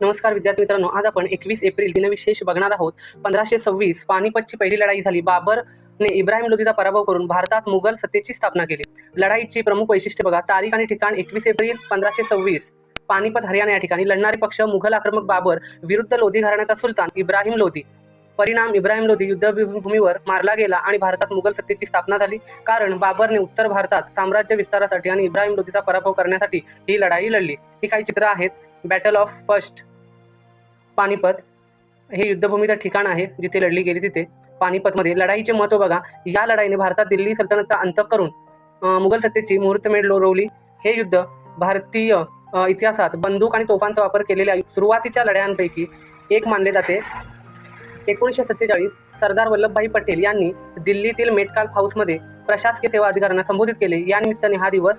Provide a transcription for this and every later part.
नमस्कार विद्यार्थी मित्रांनो, आज आपण 21 एप्रिल दिनविशेष बघणार आहोत. 1526 पानिपतची पहिली लढाई झाली. बाबरने इब्राहिम लोधीचा पराभव करून भारतात मुघल सत्तेची स्थापना केली. लढाईची प्रमुख वैशिष्ट्ये बघा. तारीख आणि ठिकाण 21 एप्रिल 1526 पानिपत हरियाणा या ठिकाणी. लढणारे पक्ष मुघल आक्रमक बाबर विरुद्ध लोधी घराण्याचा सुलतान इब्राहिम लोधी. परिणाम इब्राहिम लोधी युद्धभूमीवर मारला गेला आणि भारतात मुघल सत्तेची स्थापना झाली. कारण बाबरने उत्तर भारतात साम्राज्य विस्तारासाठी आणि इब्राहिम लोधीचा पराभव करण्यासाठी ही लढाई लढली. ही काही चित्र आहेत. बॅटल ऑफ फर्स्ट पानिपत हे युद्धभूमीचं ठिकाण आहे जिथे लढली गेली. तिथे पानिपतमध्ये लढाईचे महत्त्व बघा. या लढाईने भारतात दिल्ली सल्तनतचा अंत करून मुघल सत्तेची मुहूर्तमेढ रोवली. हे युद्ध भारतीय इतिहासात बंदूक आणि तोफांचा वापर केलेल्या सुरुवातीच्या लढायांपैकी एक मानले जाते. 1947 सरदार वल्लभभाई पटेल यांनी दिल्लीतील मेटकाल हाऊसमध्ये प्रशासकीय सेवा अधिकाऱ्यांना संबोधित केले. या निमित्ताने हा दिवस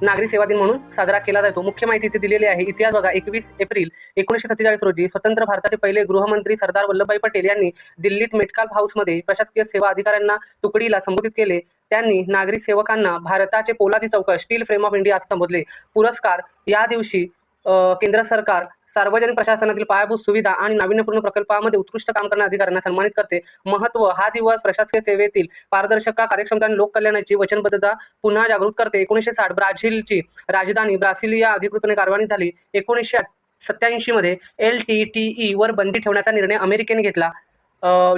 नागरी सेवा दिन म्हणून साजरा केला जातो. मुख्य माहिती इथे दिलेली आहे. इतिहास बघा. 21 एप्रिल 1947 रोजी स्वतंत्र भारताचे पहिले गृहमंत्री सरदार वल्लभभाई पटेल यांनी दिल्लीत मेटकाल हाऊसमध्ये प्रशासकीय सेवा अधिकाऱ्यांना तुकडीला संबोधित केले. त्यांनी नागरी सेवकांना भारताचे पोलादी चौकट स्टील फ्रेम ऑफ इंडिया असे संबोधले. पुरस्कार. या दिवशी केंद्र सरकार सार्वजनिक प्रशासनातील पायाभूत सुविधा आणि नाविन्यपूर्ण प्रकल्पामध्ये उत्कृष्ट काम करणाऱ्या अधिकाऱ्यांना सन्मानित करते. महत्त्व. हा दिवस प्रशासकीय सेवेतील पारदर्शकता, कार्यक्षमता आणि लोककल्याणाची वचनबद्धता पुन्हा जागृत करते. 1960 ब्राझीलची राजधानी ब्रासिलिया अधिकृतपणे कार्यान्वित झाली. 1987 मध्ये LTTE वर बंदी ठेवण्याचा निर्णय अमेरिकेने घेतला.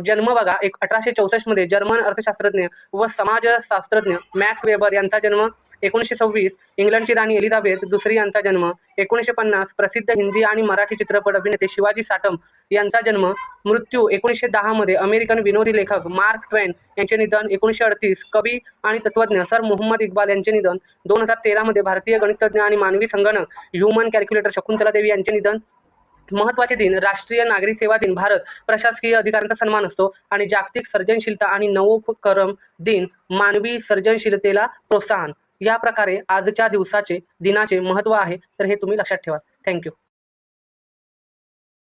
जन्म बघा. 1864 मध्ये जर्मन अर्थशास्त्रज्ञ व समाजशास्त्रज्ञ मॅक्स वेबर यांचा जन्म. 1926 इंग्लंडची राणी एलिझाबेथ दुसरी यांचा जन्म. 1950 प्रसिद्ध हिंदी आणि मराठी चित्रपट अभिनेते शिवाजी साटम यांचा जन्म. मृत्यू. 1910 मध्ये अमेरिकन विनोदी लेखक मार्क ट्वेन यांचे निधन. 1938 कवी आणि तत्त्वज्ञ सर मोहम्मद इक्बाल यांचे निधन. 2013 मध्ये भारतीय गणितज्ञ आणि मानवी संगणक ह्युमन कॅल्क्युलेटर शकुंतला देवी यांचे निधन. महत्त्वाचे दिन. राष्ट्रीय नागरी सेवा दिन, भारत प्रशासकीय अधिकाऱ्यांचा सन्मान असतो. आणि जागतिक सर्जनशीलता आणि नवोपक्रम दिन, मानवी सर्जनशीलतेला प्रोत्साहन. या प्रकारे आजच्या दिनाचे महत्त्व आहे. तर हे तुम्ही लक्षात ठेवा. थँक्यू.